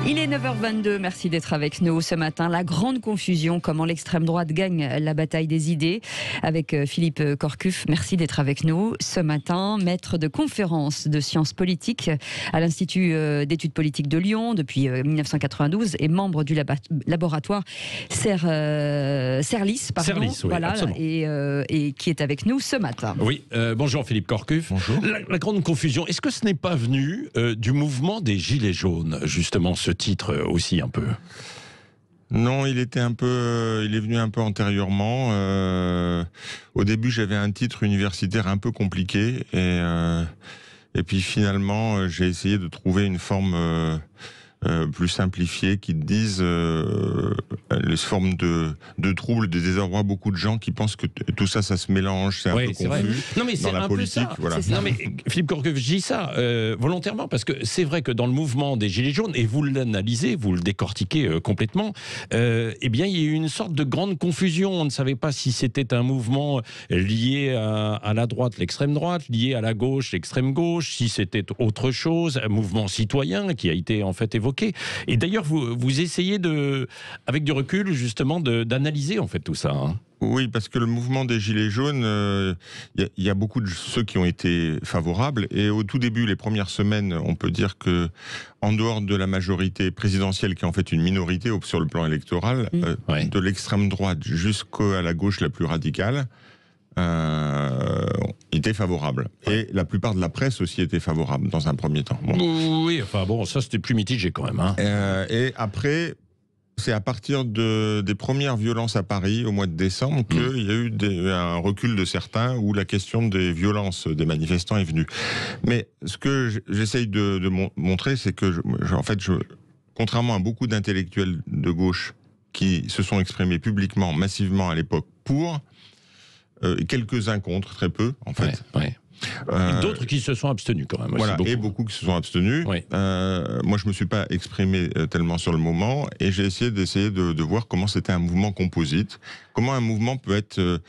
Il est 9h22, merci d'être avec nous ce matin. La grande confusion, comment l'extrême droite gagne la bataille des idées, avec Philippe Corcuff. Merci d'être avec nous ce matin, maître de conférence de sciences politiques à l'Institut d'études politiques de Lyon depuis 1992 et membre du laboratoire CERLIS, oui, voilà, et qui est avec nous ce matin. Oui, bonjour Philippe Corcuff. Bonjour. La grande confusion, est-ce que ce n'est pas venu du mouvement des Gilets jaunes, justement, ce titre aussi un peu? Non, il est venu un peu antérieurement. Au début, j'avais un titre universitaire un peu compliqué et puis finalement, j'ai essayé de trouver une forme plus simplifiée qui dise les formes de troubles, de désarroi. Beaucoup de gens qui pensent que tout ça, ça se mélange, c'est un peu confus. Vrai. Non, mais c'est dans la un politique, peu ça. voilà. Non, mais Philippe Corcuff, je dis ça volontairement parce que c'est vrai que dans le mouvement des Gilets jaunes, et vous l'analysez, vous le décortiquez complètement, eh bien, il y a eu une sorte de grande confusion. On ne savait pas si c'était un mouvement lié à la droite, l'extrême droite, lié à la gauche, l'extrême gauche, si c'était autre chose, un mouvement citoyen qui a été en fait évoqué. Et d'ailleurs, vous essayez avec du recul, justement, d'analyser en fait tout ça. Hein. Oui, parce que le mouvement des Gilets jaunes, il y a beaucoup de ceux qui ont été favorables. Et au tout début, les premières semaines, on peut dire que, en dehors de la majorité présidentielle, qui est en fait une minorité sur le plan électoral, de l'extrême droite jusqu'à la gauche la plus radicale, était favorable. Et la plupart de la presse aussi était favorable dans un premier temps. Bon. Oui, enfin bon, ça c'était plus mitigé quand même. Hein. Et après, c'est à partir des premières violences à Paris au mois de décembre qu'il y a eu un recul de certains où la question des violences des manifestants est venue. Mais ce que j'essaye de montrer, c'est que contrairement à beaucoup d'intellectuels de gauche qui se sont exprimés publiquement, massivement à l'époque pour, quelques-uns contre, très peu en fait. D'autres qui se sont abstenus quand même. Voilà, et beaucoup qui se sont abstenus. Oui. Moi, je me suis pas exprimé tellement sur le moment, et j'ai essayé de voir comment c'était un mouvement composite, comment un mouvement peut être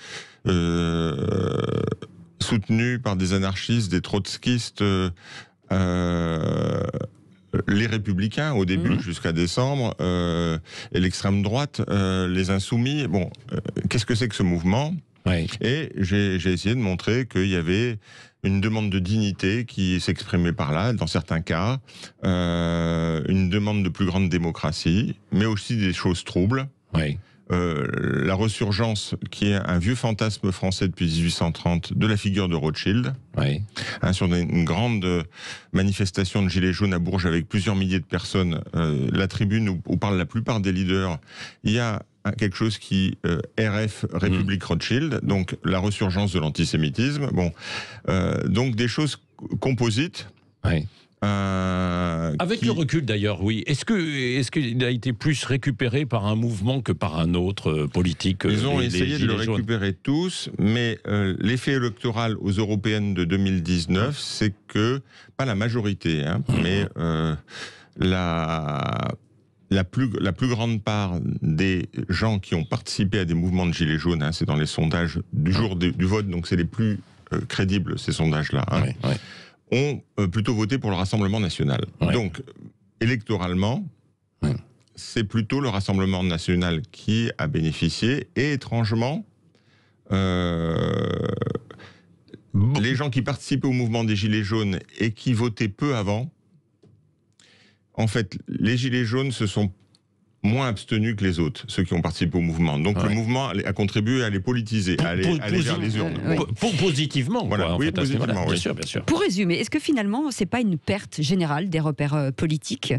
soutenu par des anarchistes, des trotskistes, les républicains au début jusqu'à décembre, et l'extrême droite, les insoumis. Bon, qu'est-ce que c'est que ce mouvement ? Et j'ai essayé de montrer qu'il y avait une demande de dignité qui s'exprimait par là, dans certains cas, une demande de plus grande démocratie, mais aussi des choses troubles. La ressurgence, qui est un vieux fantasme français depuis 1830, de la figure de Rothschild. Sur une grande manifestation de Gilets jaunes à Bourges avec plusieurs milliers de personnes, la tribune où parlent la plupart des leaders, il y a quelque chose qui RF République Rothschild, donc la ressurgence de l'antisémitisme. Bon, donc des choses composites. Avec le recul d'ailleurs, oui. Est-ce qu'il a été plus récupéré par un mouvement que par un autre politique? Ils ont essayé de le récupérer tous, mais l'effet électoral aux européennes de 2019, c'est que, pas la majorité, mais la plus grande part des gens qui ont participé à des mouvements de Gilets jaunes, c'est dans les sondages du jour du vote, donc c'est les plus crédibles, ces sondages-là, ont plutôt voté pour le Rassemblement national. Donc, électoralement, c'est plutôt le Rassemblement national qui a bénéficié, et étrangement, les gens qui participaient au mouvement des Gilets jaunes et qui votaient peu avant, en fait, les Gilets jaunes se sont moins abstenus que les autres, ceux qui ont participé au mouvement. Donc le mouvement a contribué à les politiser, à aller vers les urnes. Positivement, voilà, quoi, oui, positivement, bien sûr, bien sûr. Pour résumer, est-ce que finalement, c'est pas une perte générale des repères politiques ?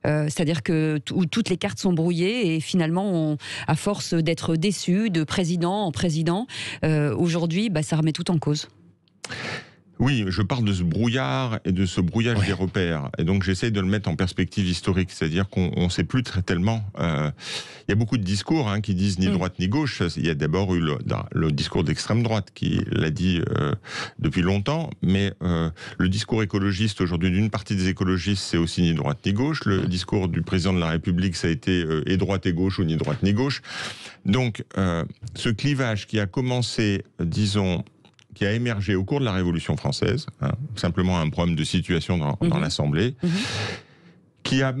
C'est-à-dire que toutes les cartes sont brouillées et finalement, à force d'être déçus de président en président, aujourd'hui, ça remet tout en cause. Oui, je parle de ce brouillard et de ce brouillage des repères. Et donc, j'essaye de le mettre en perspective historique. C'est-à-dire qu'on ne sait plus très tellement... Il y a beaucoup de discours qui disent ni droite ni gauche. Il y a d'abord eu le discours d'extrême droite qui l'a dit depuis longtemps. Mais le discours écologiste, aujourd'hui, d'une partie des écologistes, c'est aussi ni droite ni gauche. Le discours du président de la République, ça a été et droite et gauche ou ni droite ni gauche. Donc, ce clivage qui a commencé, disons... qui a émergé au cours de la Révolution française, simplement un problème de situation dans l'Assemblée, qui a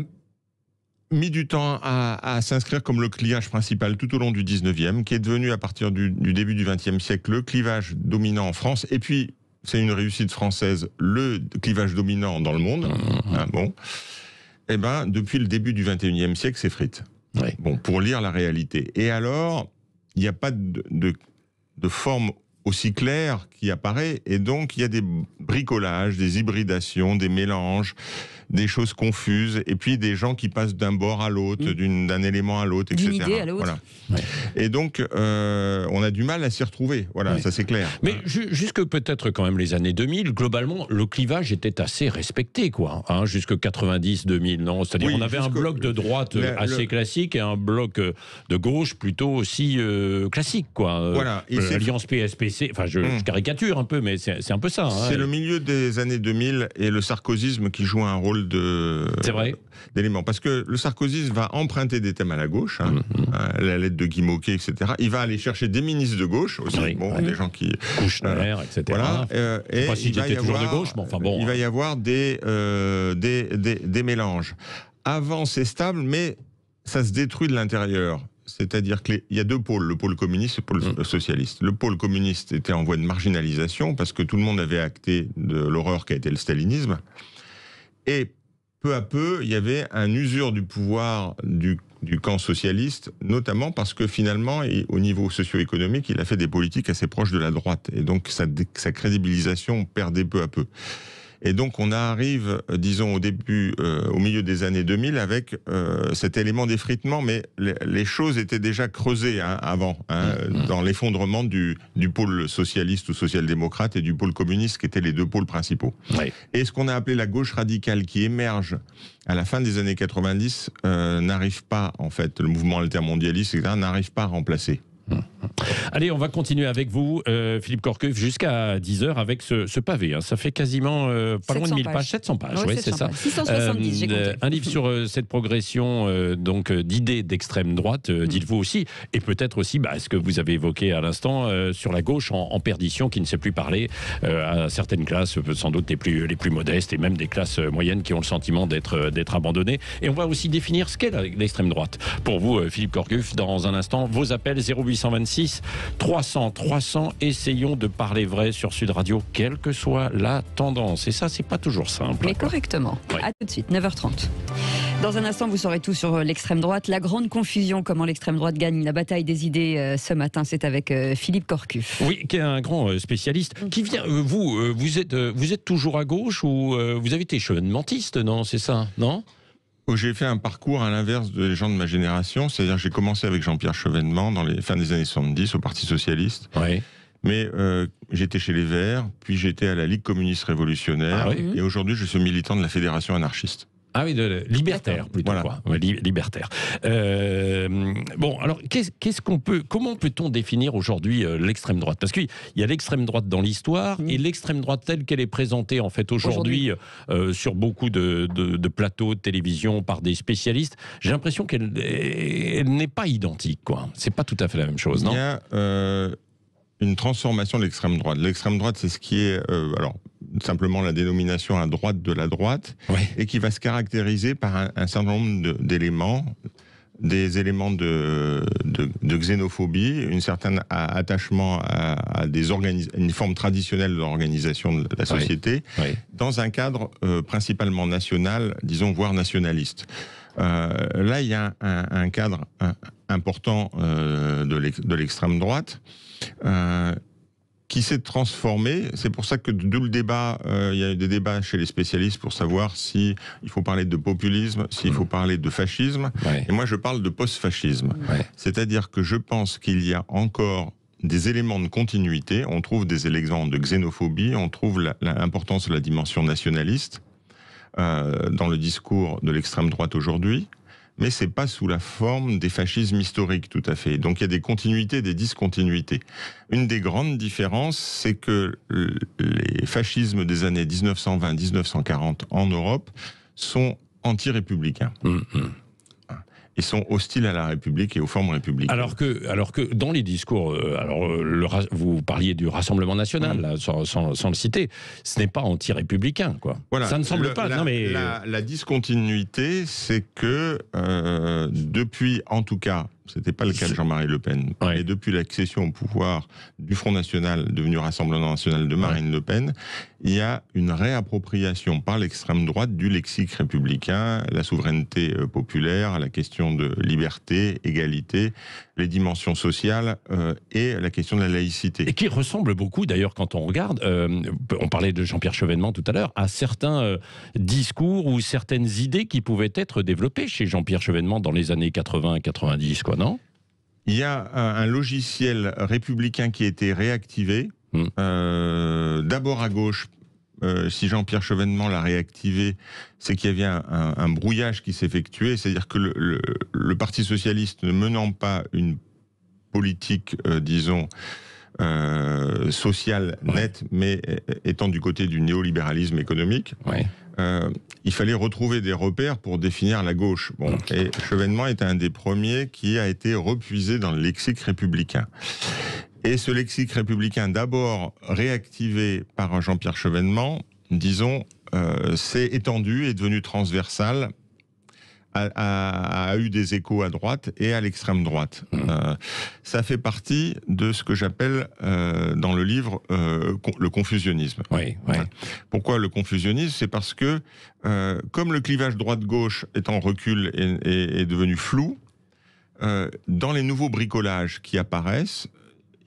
mis du temps à s'inscrire comme le clivage principal tout au long du 19e, qui est devenu à partir du début du 20e siècle le clivage dominant en France, et puis c'est une réussite française, le clivage dominant dans le monde. Bon, et ben depuis le début du 21e siècle, c'est frite. Oui. Bon, pour lire la réalité. Et alors, il n'y a pas de forme aussi claire qui apparaît, et donc il y a des bricolages, des hybridations, des mélanges, des choses confuses, et puis des gens qui passent d'un bord à l'autre, d'un élément à l'autre, etc. D'une idée à l'autre. Voilà. Ouais. Et donc, on a du mal à s'y retrouver. Voilà, ça c'est clair. Mais jusque peut-être quand même les années 2000, globalement, le clivage était assez respecté, quoi. Hein, jusque 90-2000, non? C'est-à-dire on avait un bloc de droite assez classique et un bloc de gauche plutôt aussi classique, quoi. Voilà. L'alliance PSPC, enfin je caricature un peu, mais c'est un peu ça. Hein, c'est le milieu des années 2000 et le sarkozysme qui joue un rôle d'élément. Parce que le sarkozysme va emprunter des thèmes à la gauche, la lettre de Guy Môquet, etc. Il va aller chercher des ministres de gauche aussi, des gens qui... Kouchner, etc. Voilà. Je sais pas s'il était toujours de gauche, mais enfin bon. Il va y avoir des mélanges. Avant, c'est stable, mais ça se détruit de l'intérieur. C'est-à-dire qu'il y a deux pôles, le pôle communiste et le pôle socialiste. Le pôle communiste était en voie de marginalisation parce que tout le monde avait acté de l'horreur qu'a été le stalinisme. Et peu à peu, il y avait un usure du pouvoir du camp socialiste, notamment parce que finalement, au niveau socio-économique, il a fait des politiques assez proches de la droite. Et donc, sa crédibilisation perdait peu à peu. Et donc, on arrive, disons, au milieu des années 2000 avec cet élément d'effritement, mais les choses étaient déjà creusées avant, dans l'effondrement du pôle socialiste ou social-démocrate et du pôle communiste, qui étaient les deux pôles principaux. Oui. Et ce qu'on a appelé la gauche radicale, qui émerge à la fin des années 90, n'arrive pas, en fait, le mouvement altermondialiste, etc., n'arrive pas à remplacer. Allez, on va continuer avec vous, Philippe Corcuff, jusqu'à 10h avec ce pavé. Hein. Ça fait quasiment pas loin de 1000 pages, 700 pages, oui, c'est ça. 670, j'ai compté. Un livre sur cette progression d'idées d'extrême droite, dites-vous aussi, et peut-être aussi ce que vous avez évoqué à l'instant sur la gauche en perdition, qui ne sait plus parler à certaines classes, sans doute les plus modestes, et même des classes moyennes qui ont le sentiment d'être abandonnées. Et on va aussi définir ce qu'est l'extrême droite. Pour vous, Philippe Corcuff, dans un instant, vos appels 0826 300 300. Essayons de parler vrai sur Sud Radio, quelle que soit la tendance. Et ça, c'est pas toujours simple. Mais correctement. Ouais. À tout de suite, 9h30. Dans un instant, vous saurez tout sur l'extrême droite. La grande confusion, comment l'extrême droite gagne la bataille des idées ce matin, c'est avec Philippe Corcuff. Oui, qui est un grand spécialiste. Qui vient, vous êtes toujours à gauche ou vous avez été chevènementiste, non? C'est ça, non? J'ai fait un parcours à l'inverse des gens de ma génération, c'est-à-dire j'ai commencé avec Jean-Pierre Chevènement dans les fins des années 70 au Parti Socialiste. Oui. Mais j'étais chez les Verts, puis j'étais à la Ligue communiste révolutionnaire, et aujourd'hui je suis militant de la Fédération anarchiste. Ah oui, libertaire plutôt, voilà. Quoi. Ouais, libertaire. Bon, alors comment peut-on définir aujourd'hui l'extrême droite? Parce qu'il y a l'extrême droite dans l'histoire et l'extrême droite telle qu'elle est présentée en fait aujourd'hui sur beaucoup de plateaux de télévision par des spécialistes. J'ai l'impression qu'elle n'est pas identique, quoi. C'est pas tout à fait la même chose, non? Il y a une transformation de l'extrême droite. L'extrême droite, c'est ce qui est simplement la dénomination à droite de la droite, et qui va se caractériser par un certain nombre d'éléments, des éléments de xénophobie, un certain attachement à une forme traditionnelle d'organisation de la société, dans un cadre principalement national, disons, voire nationaliste. Là, il y a un cadre important de l'extrême droite, qui s'est transformé. C'est pour ça que d'où le débat, il y a eu des débats chez les spécialistes pour savoir si il faut parler de populisme, s'il faut parler de fascisme. Et moi, je parle de post-fascisme. C'est-à-dire que je pense qu'il y a encore des éléments de continuité. On trouve des éléments de xénophobie, on trouve l'importance de la dimension nationaliste dans le discours de l'extrême droite aujourd'hui. Mais c'est pas sous la forme des fascismes historiques, tout à fait. Donc il y a des continuités, des discontinuités. Une des grandes différences, c'est que les fascismes des années 1920-1940 en Europe sont anti-républicains. ils sont hostiles à la République et aux formes républicaines. Alors que dans les discours, vous parliez du Rassemblement national, là, sans le citer, ce n'est pas anti-républicain, quoi. Voilà, ça ne semble pas. La discontinuité, c'est que depuis, en tout cas, c'était pas le cas de Jean-Marie Le Pen, et depuis l'accession au pouvoir du Front National, devenu Rassemblement National de Marine Le Pen, il y a une réappropriation par l'extrême droite du lexique républicain, la souveraineté populaire, la question de liberté, égalité, les dimensions sociales et la question de la laïcité. Et qui ressemble beaucoup, d'ailleurs, quand on regarde, on parlait de Jean-Pierre Chevènement tout à l'heure, à certains discours ou certaines idées qui pouvaient être développées chez Jean-Pierre Chevènement dans les années 80-90, quoi, non ? Il y a un logiciel républicain qui a été réactivé, d'abord à gauche. Si Jean-Pierre Chevènement l'a réactivé, c'est qu'il y avait un brouillage qui s'effectuait, c'est-à-dire que le Parti socialiste, ne menant pas une politique, disons, sociale nette, mais étant du côté du néolibéralisme économique, il fallait retrouver des repères pour définir la gauche. Bon, et Chevènement est un des premiers qui a été repuisé dans le lexique républicain. Et ce lexique républicain, d'abord réactivé par Jean-Pierre Chevènement, disons, s'est étendu, est devenu transversal, a eu des échos à droite et à l'extrême droite. Ça fait partie de ce que j'appelle dans le livre le confusionnisme. Pourquoi le confusionnisme? C'est parce que comme le clivage droite-gauche est en recul et est devenu flou, dans les nouveaux bricolages qui apparaissent,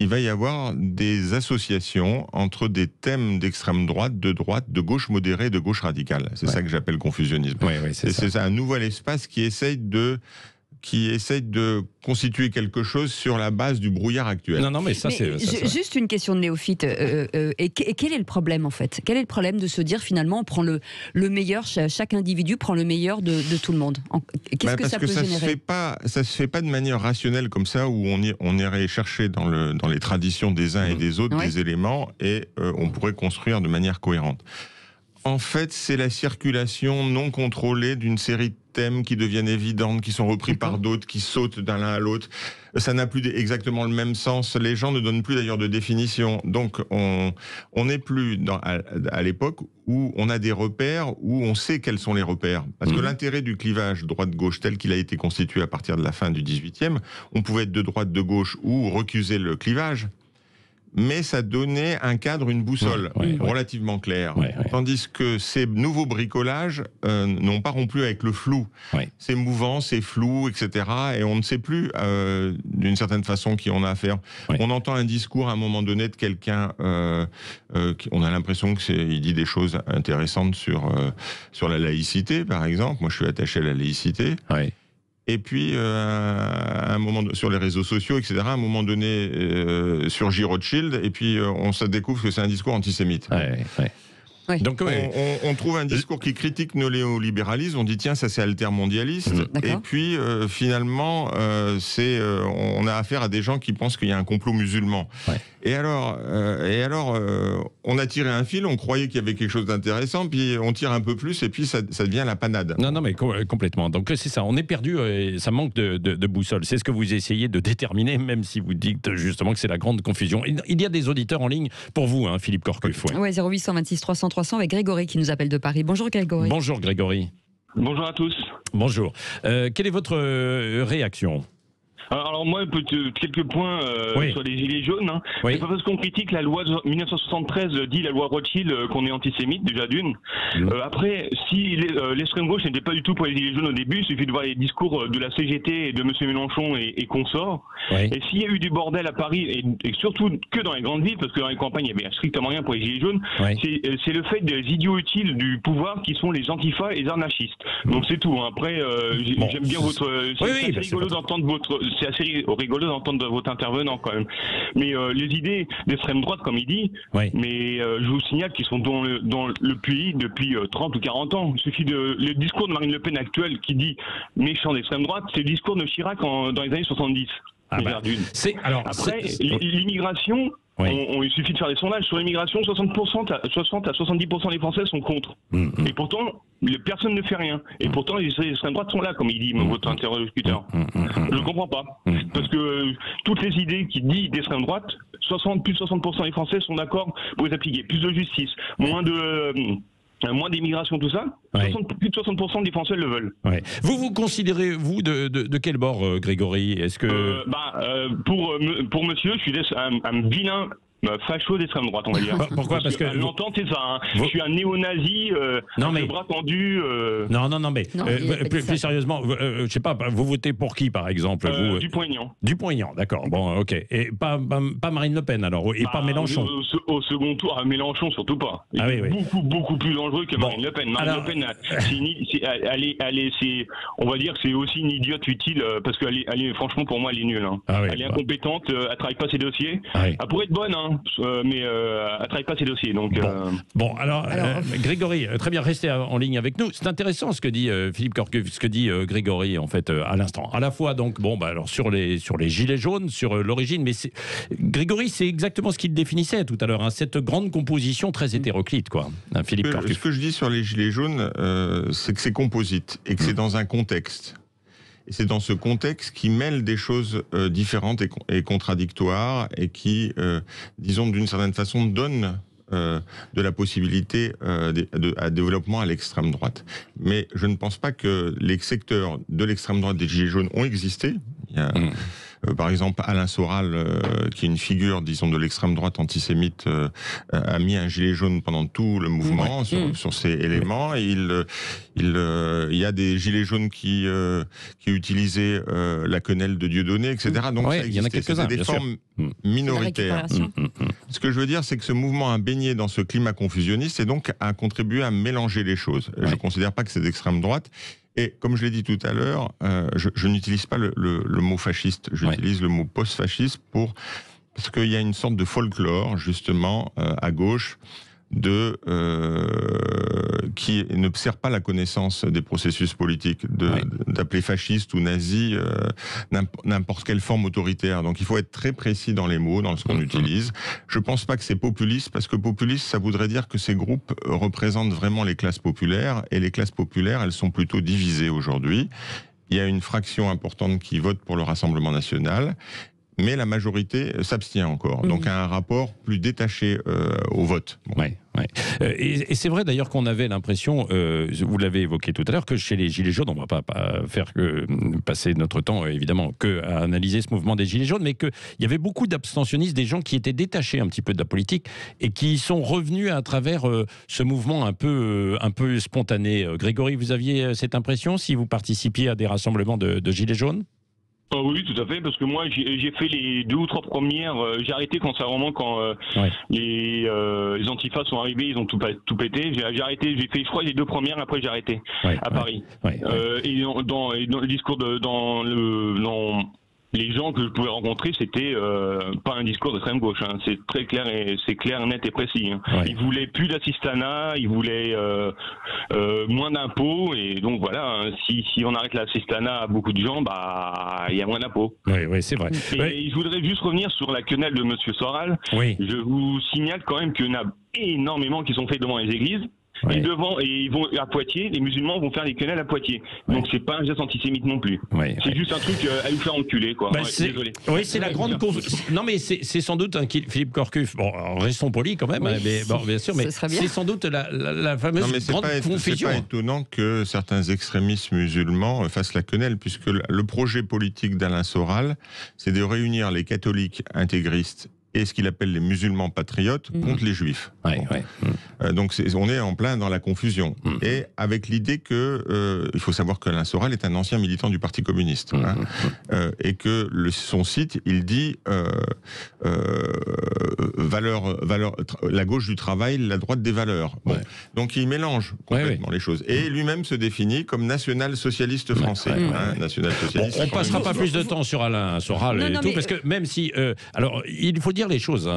il va y avoir des associations entre des thèmes d'extrême droite, de gauche modérée, de gauche radicale. C'est ça que j'appelle confusionnisme. C'est un nouvel espace qui essaye de constituer quelque chose sur la base du brouillard actuel. Non, mais ça, c'est... Juste une question de néophyte. Et quel est le problème, en fait? Quel est le problème de se dire, finalement, on prend le meilleur, chaque individu prend le meilleur de tout le monde? Qu'est-ce que ça peut générer? Ça se fait pas de manière rationnelle comme ça, où on irait chercher dans les traditions des uns et des autres des éléments, et on pourrait construire de manière cohérente. En fait, c'est la circulation non contrôlée d'une série de thèmes qui deviennent évidentes, qui sont repris par d'autres, qui sautent d'un l'un à l'autre. Ça n'a plus exactement le même sens. Les gens ne donnent plus d'ailleurs de définition. Donc, on n'est plus à l'époque où on a des repères, où on sait quels sont les repères. Parce que l'intérêt du clivage droite-gauche tel qu'il a été constitué à partir de la fin du XVIIIe, on pouvait être de droite, de gauche ou recuser le clivage. Mais ça donnait un cadre, une boussole relativement claire. Tandis que ces nouveaux bricolages n'ont pas rompu avec le flou. C'est mouvant, c'est flou, etc. Et on ne sait plus, d'une certaine façon, qui on a affaire. On entend un discours à un moment donné de quelqu'un, on a l'impression qu'il dit des choses intéressantes sur la laïcité, par exemple. Moi, je suis attaché à la laïcité. Et puis, à un moment, sur les réseaux sociaux, etc., à un moment donné, surgit Rothschild, et puis on se découvre que c'est un discours antisémite. Donc, on trouve un discours qui critique le néolibéralisme, on dit tiens, ça c'est altermondialiste, et puis finalement, on a affaire à des gens qui pensent qu'il y a un complot musulman. Et alors, on a tiré un fil, on croyait qu'il y avait quelque chose d'intéressant, puis on tire un peu plus, et puis ça devient la panade. Non, mais complètement. Donc c'est ça, on est perdu, et ça manque de boussole. C'est ce que vous essayez de déterminer, même si vous dites justement que c'est la grande confusion. Il y a des auditeurs en ligne pour vous, hein, Philippe Corcuff. 0826 300 300 avec Grégory qui nous appelle de Paris. Bonjour Grégory. Bonjour Grégory. Bonjour à tous. Bonjour. Quelle est votre réaction ? Alors moi, quelques points sur les gilets jaunes. C'est pas parce qu'on critique la loi de 1973, dit la loi Rothschild, qu'on est antisémite, déjà d'une. Après, si l'extrême gauche n'était pas du tout pour les gilets jaunes au début, il suffit de voir les discours de la CGT et de M. Mélenchon et consorts. Et s'il y a eu du bordel à Paris, et surtout que dans les grandes villes, parce que dans les campagnes, il n'y avait strictement rien pour les gilets jaunes, c'est le fait des idiots utiles du pouvoir qui sont les antifas et les anarchistes. Donc c'est tout. Après, j'aime bien votre... C'est rigolo d'entendre votre... C'est assez rigolo d'entendre votre intervenant quand même. Mais les idées d'extrême droite, comme il dit, mais je vous signale qu'ils sont dans le pays depuis 30 ou 40 ans. Il suffit le discours de Marine Le Pen actuel qui dit méchant d'extrême droite, c'est le discours de Chirac dans les années 70. Après, l'immigration... Il suffit de faire des sondages. Sur l'immigration, 60 à 70% des Français sont contre. Et pourtant, personne ne fait rien. Et pourtant, les extrêmes droites sont là, comme il dit votre interlocuteur. Je ne comprends pas. Parce que toutes les idées qui disent d'extrême droite, plus de 60% des Français sont d'accord pour les appliquer. Plus de justice, moins d'immigration, tout ça, plus de 60% des Français le veulent. Vous considérez, vous, de quel bord, Grégory? Est-ce que... pour monsieur, je suis un vilain facho d'extrême droite, on va dire. Pourquoi? Parce que l'entente, c'est ça. Je suis un néo-nazi, le bras tendu. Mais plus sérieusement, je sais pas, vous votez pour qui, par exemple? Dupont-Aignan. Dupont-Aignan, d'accord. Bon, ok. Et pas Marine Le Pen, alors, et pas Mélenchon. Au second tour, Mélenchon, surtout pas. Il est beaucoup plus dangereux que Marine Le Pen. Marine Le Pen, on va dire que c'est aussi une idiote utile, parce que franchement, pour moi, elle est nulle. Elle est incompétente, elle travaille pas ses dossiers. Elle pourrait être bonne, mais elle ne travaille pas ses dossiers. Donc, alors Grégory, très bien, restez en ligne avec nous. C'est intéressant ce que dit Philippe Corcuff, ce que dit Grégory en fait à l'instant. À la fois donc alors sur les gilets jaunes, sur l'origine, mais Grégory, c'est exactement ce qu'il définissait tout à l'heure, cette grande composition très hétéroclite, quoi. Philippe Corcuff. Ce que je dis sur les gilets jaunes, c'est que c'est composite et que c'est dans un contexte. Et c'est dans ce contexte qui mêle des choses différentes et contradictoires et qui, disons d'une certaine façon, donne de la possibilité à développement à l'extrême droite. Mais je ne pense pas que les secteurs de l'extrême droite des Gilets jaunes ont existé. Il y a, par exemple, Alain Soral, qui est une figure, disons, de l'extrême droite antisémite, a mis un gilet jaune pendant tout le mouvement sur ces éléments. Et il y a des gilets jaunes qui utilisaient la quenelle de Dieudonné, etc. Donc il y en a quelques-uns, des formes minoritaires. Ce que je veux dire, c'est que ce mouvement a baigné dans ce climat confusionniste et donc a contribué à mélanger les choses. Je ne considère pas que c'est d'extrême droite. Et comme je l'ai dit tout à l'heure, je n'utilise pas le mot fasciste, j'utilise le mot post-fasciste parce qu'il y a une sorte de folklore, justement, à gauche, qui ne sert pas la connaissance des processus politiques, d'appeler fasciste ou nazi n'importe quelle forme autoritaire. Donc il faut être très précis dans les mots, dans ce qu'on utilise. Je ne pense pas que c'est populiste, parce que populiste, ça voudrait dire que ces groupes représentent vraiment les classes populaires, et les classes populaires, elles sont plutôt divisées aujourd'hui. Il y a une fraction importante qui vote pour le Rassemblement national, mais la majorité s'abstient encore. Donc a un rapport plus détaché au vote. Et c'est vrai d'ailleurs qu'on avait l'impression, vous l'avez évoqué tout à l'heure, que chez les Gilets jaunes, on ne va pas faire que passer notre temps évidemment qu'à analyser ce mouvement des Gilets jaunes, mais qu'il y avait beaucoup d'abstentionnistes, des gens qui étaient détachés un petit peu de la politique et qui sont revenus à travers ce mouvement un peu spontané. Grégory, vous aviez cette impression si vous participiez à des rassemblements de Gilets jaunes? Oui, tout à fait, parce que moi j'ai fait les 2 ou 3 premières. J'ai arrêté quand les antifas sont arrivés, ils ont tout pété. J'ai arrêté, j'ai fait, je crois, les 2 premières. Après j'ai arrêté à Paris. Et dans le discours les gens que je pouvais rencontrer, c'était pas un discours d'extrême gauche. C'est très clair net et précis. Ils voulaient plus d'assistanat, ils voulaient moins d'impôts, et donc voilà. Si on arrête l'assistanat à beaucoup de gens, il y a moins d'impôts. Oui, c'est vrai. Et je voudrais juste revenir sur la quenelle de Monsieur Soral. Je vous signale quand même qu'il y en a énormément qui sont faits devant les églises. Et ils vont à Poitiers, les musulmans vont faire les quenelles à Poitiers. Donc c'est pas un geste antisémite non plus. C'est juste un truc à nous faire enculer, quoi. Désolé. Oui, c'est la grande non, mais c'est sans doute Philippe Corcuff. Bon, restons polis quand même, mais bien sûr, mais c'est sans doute la fameuse grande confusion. C'est pas étonnant que certains extrémistes musulmans fassent la quenelle, puisque le projet politique d'Alain Soral, c'est de réunir les catholiques intégristes et ce qu'il appelle les musulmans patriotes contre les juifs. Donc on est en plein dans la confusion. Et avec l'idée que, il faut savoir qu'Alain Soral est un ancien militant du Parti communiste. Et que son site, il dit la gauche du travail, la droite des valeurs. Donc il mélange complètement les choses. Et lui-même se définit comme national-socialiste français. National-socialiste. On ne passera pas plus de temps sur Alain Soral parce que même si... alors, il faut dire les choses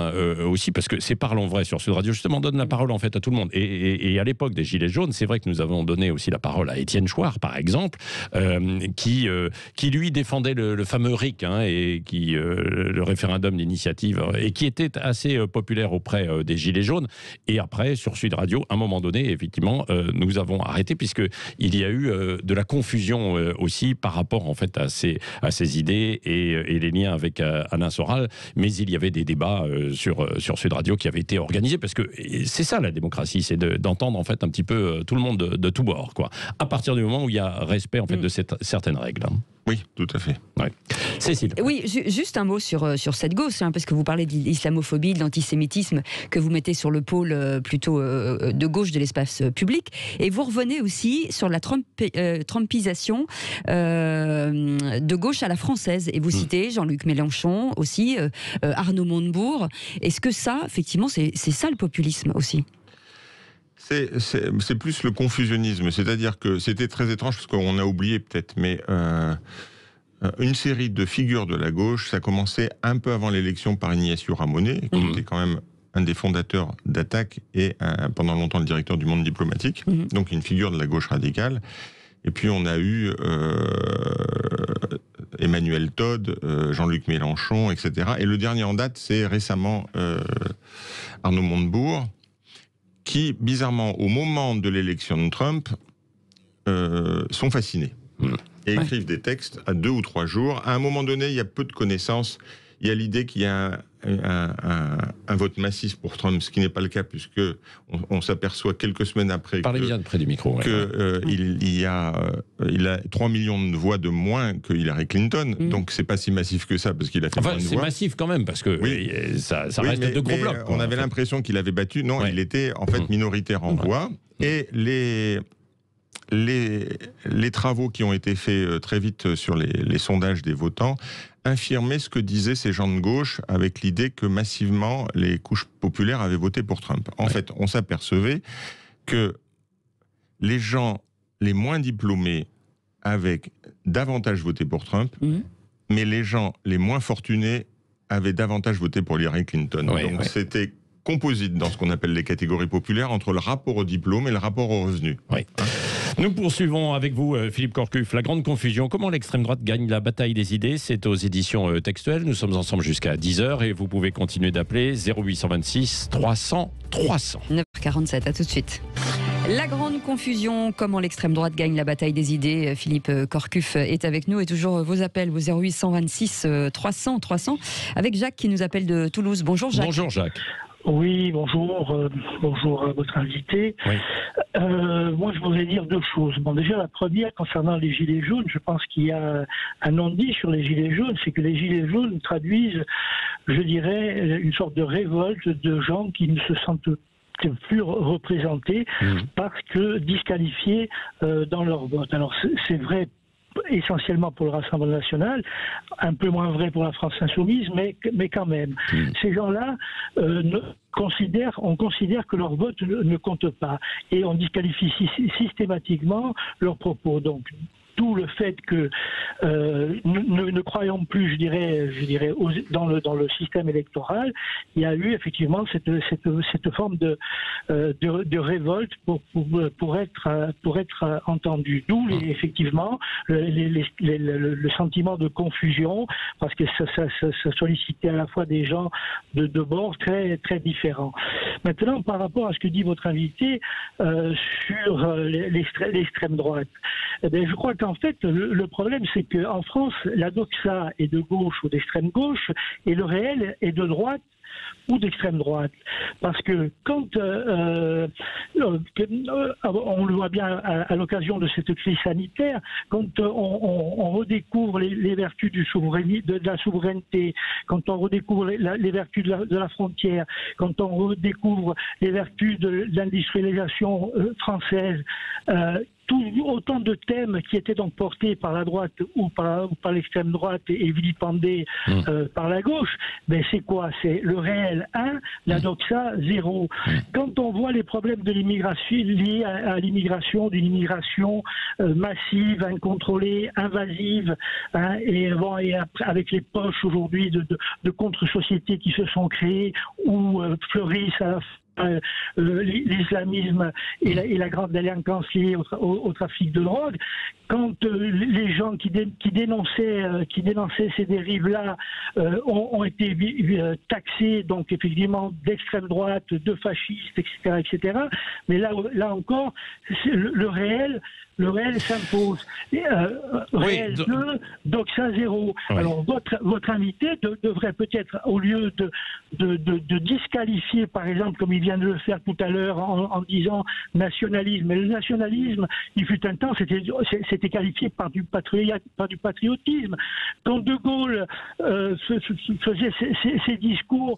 aussi, parce que c'est Parlons Vrai sur Sud Radio. Justement, on donne la parole en fait fait, à tout le monde. Et à l'époque des Gilets jaunes, c'est vrai que nous avons donné aussi la parole à Étienne Chouard, par exemple, qui lui défendait le fameux RIC, et le référendum d'initiative, et qui était assez populaire auprès des Gilets jaunes. Et après, sur Sud Radio, à un moment donné, effectivement, nous avons arrêté, puisqu'il y a eu de la confusion aussi par rapport, en fait, à ces idées et les liens avec Alain Soral. Mais il y avait des débats sur Sud Radio qui avaient été organisés, parce que c'est ça la démocratie, c'est d'entendre en fait un petit peu tout le monde de tous bords, quoi. À partir du moment où il y a respect en fait de certaines règles. Oui, tout à fait. Ouais. Cécile. Oui, juste un mot sur cette gauche, parce que vous parlez de l'islamophobie, de l'antisémitisme que vous mettez sur le pôle plutôt de gauche de l'espace public, et vous revenez aussi sur la trumpisation de gauche à la française, et vous citez Jean-Luc Mélenchon aussi, Arnaud Montebourg. Est-ce que ça, effectivement, c'est ça le populisme aussi ? C'est plus le confusionnisme, c'est-à-dire que c'était très étrange, parce qu'on a oublié peut-être, mais une série de figures de la gauche, ça commençait un peu avant l'élection par Ignacio Ramonet, qui était quand même un des fondateurs d'Attaque et pendant longtemps le directeur du Monde diplomatique, donc une figure de la gauche radicale. Et puis on a eu Emmanuel Todd, Jean-Luc Mélenchon, etc. Et le dernier en date, c'est récemment Arnaud Montebourg, qui, bizarrement, au moment de l'élection de Trump, sont fascinés et écrivent des textes à 2 ou 3 jours. À un moment donné, il y a peu de connaissances. Il y a l'idée qu'il y a un vote massif pour Trump, ce qui n'est pas le cas, puisque on s'aperçoit quelques semaines après Parlez bien près du micro. Il a 3 millions de voix de moins que Hillary Clinton, donc c'est pas si massif que ça, parce qu'il a fait moins de voix. C'est massif quand même, parce que ça reste de gros blocs. On avait l'impression qu'il avait battu. Non, il était en fait minoritaire en voix. Et les travaux qui ont été faits très vite sur les sondages des votants infirmaient ce que disaient ces gens de gauche, avec l'idée que massivement les couches populaires avaient voté pour Trump. En fait, on s'apercevait que les gens les moins diplômés avaient davantage voté pour Trump, mais les gens les moins fortunés avaient davantage voté pour Hillary Clinton. Donc c'était composite dans ce qu'on appelle les catégories populaires, entre le rapport au diplôme et le rapport au revenu. Nous poursuivons avec vous, Philippe Corcuff, la grande confusion. Comment l'extrême droite gagne la bataille des idées? C'est aux éditions textuelles. Nous sommes ensemble jusqu'à 10h et vous pouvez continuer d'appeler 0826 300 300. 9h47, à tout de suite. La grande confusion, comment l'extrême droite gagne la bataille des idées. Philippe Corcuff est avec nous, et toujours vos appels, vos 0826 300 300, avec Jacques qui nous appelle de Toulouse. Bonjour Jacques. Bonjour Jacques. Oui, bonjour. Bonjour à votre invité. Oui. Moi, je voudrais dire 2 choses. Bon, déjà, la première, concernant les Gilets jaunes, je pense qu'il y a un non-dit sur les Gilets jaunes, c'est que les Gilets jaunes traduisent, je dirais, une sorte de révolte de gens qui ne se sentent plus représentés parce que disqualifiés dans leur vote. Alors, c'est vrai essentiellement pour le Rassemblement national, un peu moins vrai pour la France insoumise, mais quand même. Ces gens-là, on considère que leur vote ne compte pas, et on disqualifie systématiquement leurs propos. Donc, d'où le fait que ne croyons plus, je dirais dans le système électoral, il y a eu effectivement cette forme de révolte pour être entendu. D'où effectivement le sentiment de confusion, parce que ça sollicitait à la fois des gens de bords très très différents. Maintenant, par rapport à ce que dit votre invité sur l'extrême droite, je crois qu'en fait, le problème, c'est qu'en France, la doxa est de gauche ou d'extrême gauche, et le réel est de droite ou d'extrême droite. Parce que quand, on le voit bien à l'occasion de cette crise sanitaire, quand on redécouvre les vertus de la souveraineté, quand on redécouvre les vertus de la frontière, quand on redécouvre les vertus de l'industrialisation française, autant de thèmes qui étaient donc portés par la droite ou par l'extrême droite et vilipendés par la gauche, ben c'est quoi? C'est le réel 1, la doxa 0. Quand on voit les problèmes de l'immigration liés à l'immigration, d'une immigration massive, incontrôlée, invasive, et avec les poches aujourd'hui de contre-sociétés qui se sont créées ou fleurissent à la l'islamisme et la grande délinquance liée au trafic de drogue. Quand les gens qui dénonçaient ces dérives-là ont été taxés, donc effectivement d'extrême droite, de fascistes, etc. Mais là encore, le réel s'impose. Réel 2, doxa 0. Oui. Alors votre invité devrait peut-être, au lieu de disqualifier, par exemple, comme il vient de le faire tout à l'heure en disant nationalisme, et le nationalisme, il fut un temps, c'était qualifié par du patriotisme. Quand De Gaulle faisait ses discours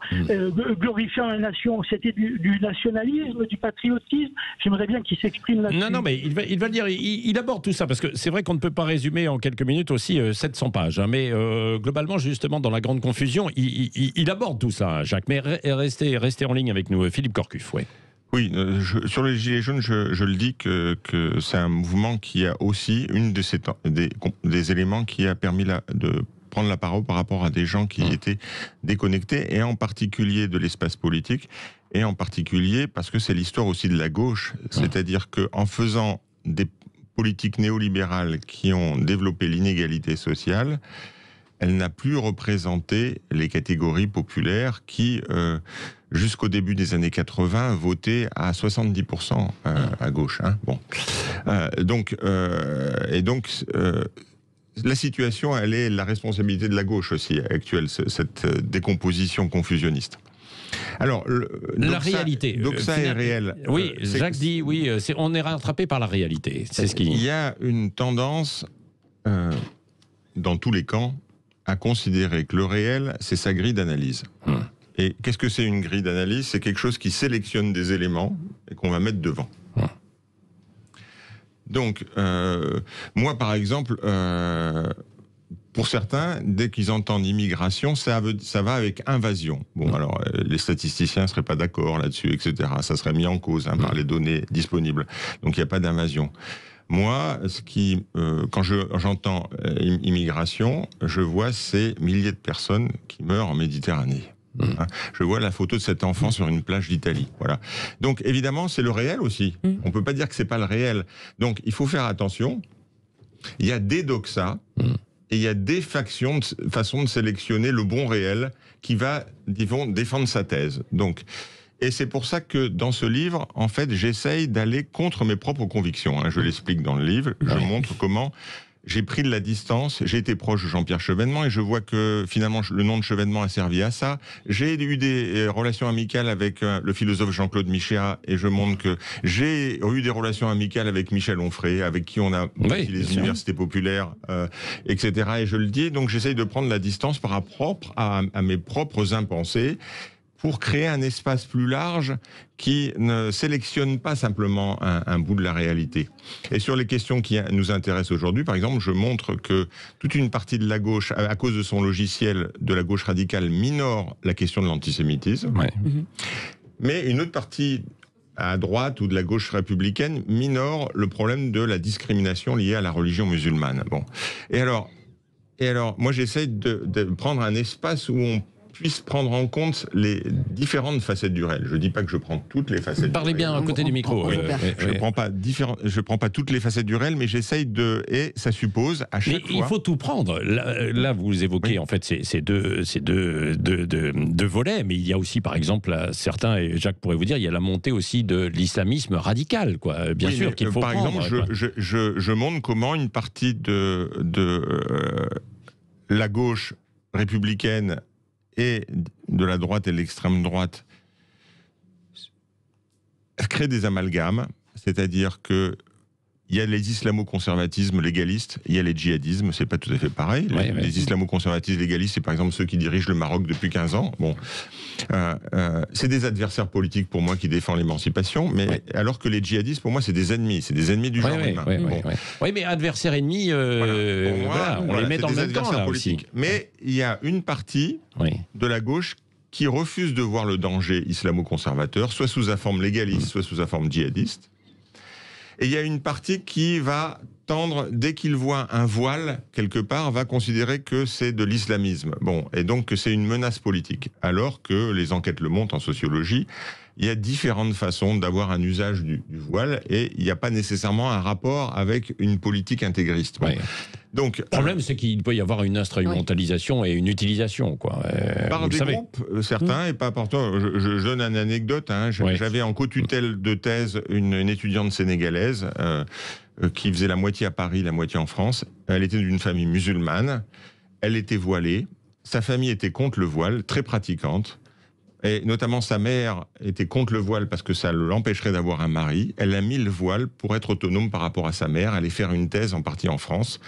glorifiant la nation, c'était du nationalisme, du patriotisme. J'aimerais bien qu'il s'exprime là-dessus. Non, mais il va le dire. Il aborde tout ça, parce que c'est vrai qu'on ne peut pas résumer en quelques minutes aussi 700 pages. Hein, mais globalement, justement, dans la grande confusion, il aborde tout ça, Jacques. Mais restez en ligne avec nous, Philippe Corcuff. Ouais. Oui, sur les Gilets jaunes, je le dis que c'est un mouvement qui a aussi des éléments qui a permis de prendre la parole par rapport à des gens qui étaient déconnectés, et en particulier de l'espace politique, et en particulier parce que c'est l'histoire aussi de la gauche. C'est-à-dire qu'en faisant des politiques néolibérales qui ont développé l'inégalité sociale, elle n'a plus représenté les catégories populaires qui, jusqu'au début des années 80, votaient à 70% à gauche. Hein. Bon. Donc, la situation, elle est la responsabilité de la gauche aussi actuelle, cette décomposition confusionniste. Alors, la réalité. Doxa est réel. Oui, Jacques dit, oui, on est rattrapé par la réalité. C'est ce qu'il dit. Il y a une tendance, dans tous les camps, à considérer que le réel, c'est sa grille d'analyse. Et qu'est-ce que c'est une grille d'analyse? C'est quelque chose qui sélectionne des éléments et qu'on va mettre devant. Donc, moi, par exemple, pour certains, dès qu'ils entendent immigration, ça va avec invasion. Bon, alors, les statisticiens ne seraient pas d'accord là-dessus, etc. Ça serait mis en cause par les données disponibles. Donc, il n'y a pas d'invasion. Moi, quand j'entends immigration, je vois ces milliers de personnes qui meurent en Méditerranée. Je vois la photo de cet enfant sur une plage d'Italie. Voilà. Donc, évidemment, c'est le réel aussi. On ne peut pas dire que ce n'est pas le réel. Donc, il faut faire attention. Il y a des doxas et il y a des façons de sélectionner le bon réel qui va, disons, défendre sa thèse. Donc, et c'est pour ça que dans ce livre, en fait, j'essaye d'aller contre mes propres convictions. Je l'explique dans le livre. Je montre comment j'ai pris de la distance. J'ai été proche de Jean-Pierre Chevènement et je vois que finalement le nom de Chevènement a servi à ça. J'ai eu des relations amicales avec le philosophe Jean-Claude Michéa et je montre que j'ai eu des relations amicales avec Michel Onfray, avec qui on a les universités populaires, etc. Et je le dis, donc j'essaye de prendre la distance par rapport à mes propres impensés, pour créer un espace plus large qui ne sélectionne pas simplement un bout de la réalité. Et sur les questions qui nous intéressent aujourd'hui, par exemple, je montre que toute une partie de la gauche, à cause de son logiciel de la gauche radicale, minore la question de l'antisémitisme. Mais une autre partie à droite ou de la gauche républicaine minore le problème de la discrimination liée à la religion musulmane. Bon. Et alors moi j'essaie de prendre un espace où on puisse prendre en compte les différentes facettes du réel. Je ne dis pas que je prends toutes les facettes du réel. Parlez bien à côté du micro. Je prends pas toutes les facettes du réel, mais j'essaye et ça suppose à chaque fois... il faut tout prendre. Là vous évoquez en fait ces deux volets, mais il y a aussi par exemple certains, et Jacques pourrait vous dire, il y a la montée aussi de l'islamisme radical, quoi. Bien sûr qu'il faut par prendre. Par exemple, je montre comment une partie de la gauche républicaine et de la droite et de l'extrême droite crée des amalgames, c'est-à-dire que il y a les islamo-conservatismes légalistes, il y a les djihadismes, c'est pas tout à fait pareil. Les islamo-conservatistes légalistes, c'est par exemple ceux qui dirigent le Maroc depuis 15 ans. Bon, c'est des adversaires politiques pour moi qui défendent l'émancipation, mais alors que les djihadistes, pour moi, c'est des ennemis du genre humain. Oui, mais adversaires ennemis, on les met dans le même temps là aussi. Mais il y a une partie de la gauche qui refuse de voir le danger islamo-conservateur, soit sous sa forme légaliste, soit sous sa forme djihadiste. Et il y a une partie qui va tendre, dès qu'il voit un voile, quelque part, va considérer que c'est de l'islamisme. Bon, et donc que c'est une menace politique. Alors que les enquêtes le montrent en sociologie, il y a différentes façons d'avoir un usage du voile et il n'y a pas nécessairement un rapport avec une politique intégriste. Bon. Donc, le problème, c'est qu'il peut y avoir une instrumentalisation et une utilisation. Par des groupes, certains, et pas partout. Je donne une anecdote. J'avais en co-tutelle de thèse une étudiante sénégalaise qui faisait la moitié à Paris, la moitié en France. Elle était d'une famille musulmane. Elle était voilée. Sa famille était contre le voile, très pratiquante. Et notamment sa mère était contre le voile parce que ça l'empêcherait d'avoir un mari. Elle a mis le voile pour être autonome par rapport à sa mère, aller faire une thèse en partie en France.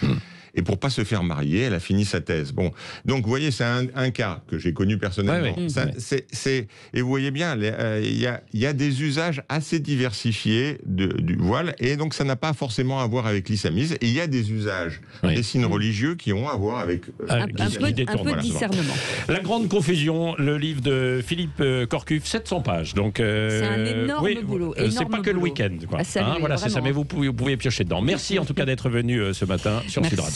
Et pour pas se faire marier, elle a fini sa thèse. Bon, donc vous voyez, c'est un cas que j'ai connu personnellement. Et vous voyez bien, il y a des usages assez diversifiés du voile, et donc ça n'a pas forcément à voir avec l'islamisme. Et il y a des usages, des signes religieux qui ont à voir avec un peu de discernement. La grande confusion, le livre de Philippe Corcuff, 700 pages. Donc c'est un énorme boulot. C'est pas que le week-end. Voilà, c'est ça. Mais vous pouvez piocher dedans. Merci en tout cas d'être venu ce matin sur Sud Radio.